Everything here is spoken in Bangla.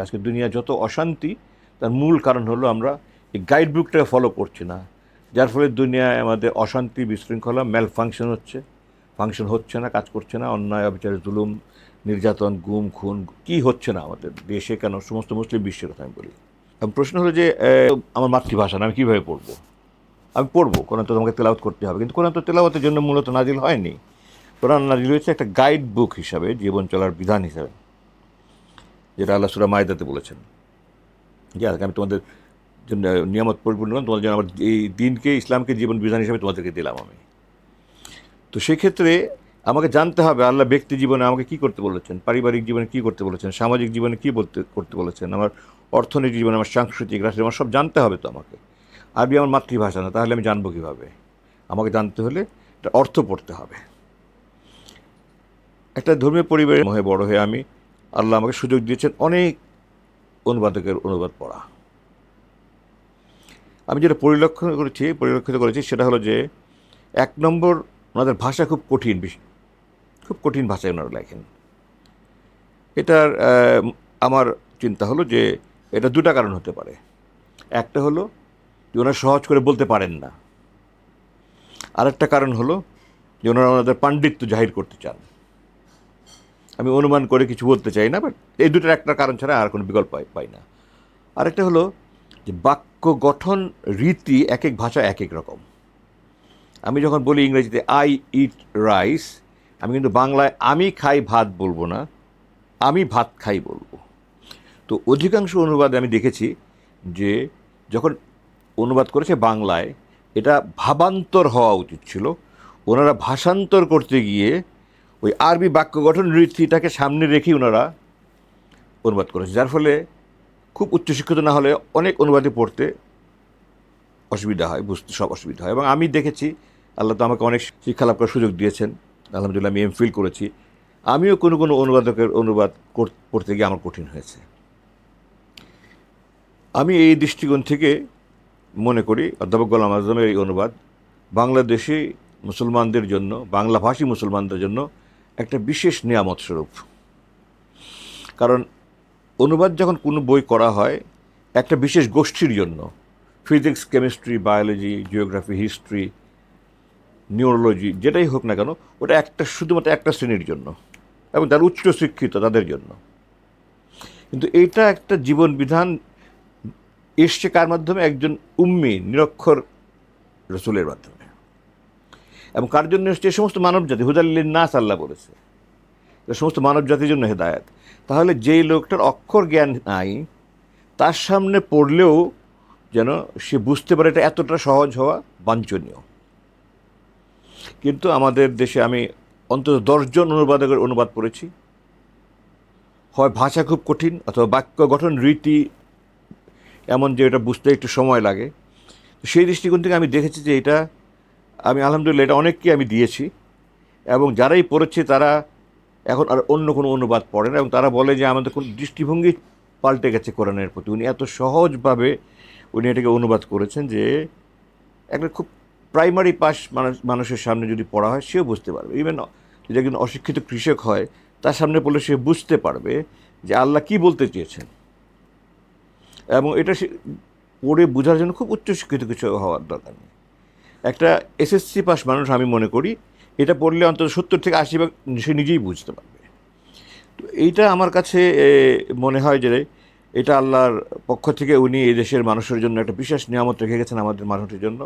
আজকে দুনিয়া যত অশান্তি তার মূল কারণ হলো আমরা এই গাইড বুকটাকে ফলো করছি না, যার ফলে দুনিয়ায় আমাদের অশান্তি, বিশৃঙ্খলা, ফাংশন হচ্ছে না, কাজ করছে না, অন্যায়, অবিচার, জুলুম, নির্যাতন, গুম, খুন কি হচ্ছে না আমাদের দেশে, কেন সমস্ত মুসলিম বিশ্বের কথা আমি বলি। এখন প্রশ্ন হলো যে আমার মাতৃভাষা না, আমি কীভাবে পড়বো? আমি পড়বো, কোরআন তো তোমাকে তেলাওয়াত করতে হবে, কিন্তু কোরআন তো তেলাওয়াতের জন্য মূলত নাজিল হয়নি। কোরআন নাজিল হয়েছে একটা গাইড বুক হিসাবে, জীবন চলার বিধান হিসাবে, যেটা আল্লাহ সূরা মায়দাতে বলেছেন যে আমি তোমাদের জন্য নিয়ামত পরিপূর্ণ করলাম, তোমাদের জন্য আমার এই দিনকে, ইসলামকে জীবন বিধান হিসাবে তোমাদেরকে দিলাম আমি। তো সেক্ষেত্রে আমাকে জানতে হবে আল্লাহ ব্যক্তি জীবনে আমাকে কী করতে বলেছেন, পারিবারিক জীবনে কী করতে বলেছেন, সামাজিক জীবনে কী করতে বলেছেন, আমার অর্থনৈতিক জীবনে, আমার সাংস্কৃতিক, রাষ্ট্রীয়, আমার সব জানতে হবে তো আমাকে। আরবি আমার মাতৃভাষা না, তাহলে আমি জানবো কীভাবে? আমাকে জানতে হলে একটা অর্থ পড়তে হবে। একটা ধর্মীয় পরিবারের হয়ে বড় হয়ে আল্লাহ আমাকে সুযোগ দিয়েছেন অনেক অনুবাদকের অনুবাদ পড়া। আমি যেটা পরিলক্ষিত করেছি সেটা হলো যে, এক নম্বর, ওনাদের ভাষা খুব কঠিন ভাষায় ওনারা লেখেন। এটার আমার চিন্তা হলো যে এটা দুটা কারণ হতে পারে। একটা হলো যে ওনারা সহজ করে বলতে পারেন না, আরেকটা কারণ হলো যে ওনারা ওনাদের পাণ্ডিত্য জাহির করতে চান। আমি অনুমান করে কিছু বলতে চাই না, বাট এই দুটার একটা কারণ ছাড়া আর কোনো বিকল্প পাই না। আরেকটা হলো যে বাক্য গঠন রীতি এক এক ভাষা এক এক রকম। আমি যখন বলি ইংরেজিতে আই ইট রাইস, আমি কিন্তু বাংলায় আমি খাই ভাত বলবো না, আমি ভাত খাই বলবো। তো অধিকাংশ অনুবাদে আমি দেখেছি যে যখন অনুবাদ করেছে বাংলায়, এটা ভাবান্তর হওয়া উচিত ছিল, ওনারা ভাষান্তর করতে গিয়ে ওই আরবি বাক্য গঠন রীতিটাকে সামনে রেখেই ওনারা অনুবাদ করেছে, যার ফলে খুব উচ্চশিক্ষিত না হলে অনেক অনুবাদে পড়তে অসুবিধা হয়, বুঝতে সব অসুবিধা হয়। এবং আমি দেখেছি আল্লাহ তো আমাকে অনেক শিক্ষালাভ করার সুযোগ দিয়েছেন, আলহামদুলিল্লাহ আমি এমফিল করেছি, আমিও কোনো অনুবাদকের অনুবাদ পড়তে গিয়ে আমার কঠিন হয়েছে। আমি এই দৃষ্টিকোণ থেকে মনে করি অধ্যাপক গোলাম আযমের এই অনুবাদ বাংলাদেশি মুসলমানদের জন্য, বাংলাভাষী মুসলমানদের জন্য একটা বিশেষ নিয়ামত স্বরূপ। কারণ অনুবাদ যখন কোনো বই করা হয় একটা বিশেষ গোষ্ঠীর জন্য, physics, chemistry, biology, geography, history, neurology, যেটাই হোক না কেন, ওটা শুধুমাত্র একটা শ্রেণীর জন্য এবং যারা উচ্চশিক্ষিত তাদের জন্য। কিন্তু এইটা একটা জীবন বিধান এসছে কার মাধ্যমে? একজন উম্মি, নিরক্ষর রসুলের মাধ্যমে। এবং কার জন্য এসছে? সমস্ত মানবজাতি, হুদাল্লিন নাস আল্লাহ বলেছে, সমস্ত মানবজাতির জন্য হেদায়েত। তাহলে যেই লোকটার অক্ষর জ্ঞান নাই, তার সামনে পড়লেও যেন সে বুঝতে পারে এটা এতটা সহজ হওয়া বাঞ্ছনীয়। কিন্তু আমাদের দেশে আমি অন্তত 10 জন অনুবাদকের অনুবাদ পড়েছি, হয় ভাষা খুব কঠিন, অথবা বাক্য গঠন রীতি এমন যে এটা বুঝতে একটু সময় লাগে। সেই দৃষ্টিকোণ থেকে আমি দেখেছি যে এটা আমি আলহামদুলিল্লাহ এটা অনেককে আমি দিয়েছি, এবং যারাই পড়েছে তারা এখন আর অন্য কোনো অনুবাদ পড়ে না, এবং তারা বলে যে আমাদের কোনো দৃষ্টিভঙ্গি পাল্টে গেছে কোরআনের প্রতি। উনি এত সহজভাবে এটাকে অনুবাদ করেছেন যে একটা খুব প্রাইমারি পাস মানুষের সামনে যদি পড়া হয় সেও বুঝতে পারবে। ইভেন যদি একজন অশিক্ষিত কৃষক হয়, তার সামনে পড়লে সে বুঝতে পারবে যে আল্লাহ কী বলতে চেয়েছেন। এবং এটা সে পড়ে বোঝার জন্য খুব উচ্চশিক্ষিত কিছু হওয়ার দরকার নেই। একটা এসএসসি পাস মানুষ আমি মনে করি এটা পড়লে অন্তত 70 থেকে 80% সে নিজেই বুঝতে পারবে। তো এইটা আমার কাছে মনে হয় যে এটা আল্লাহর পক্ষ থেকে উনি এই দেশের মানুষের জন্য একটা বিশেষ নিয়ামত রেখে গেছেন আমাদের মানুষের জন্য।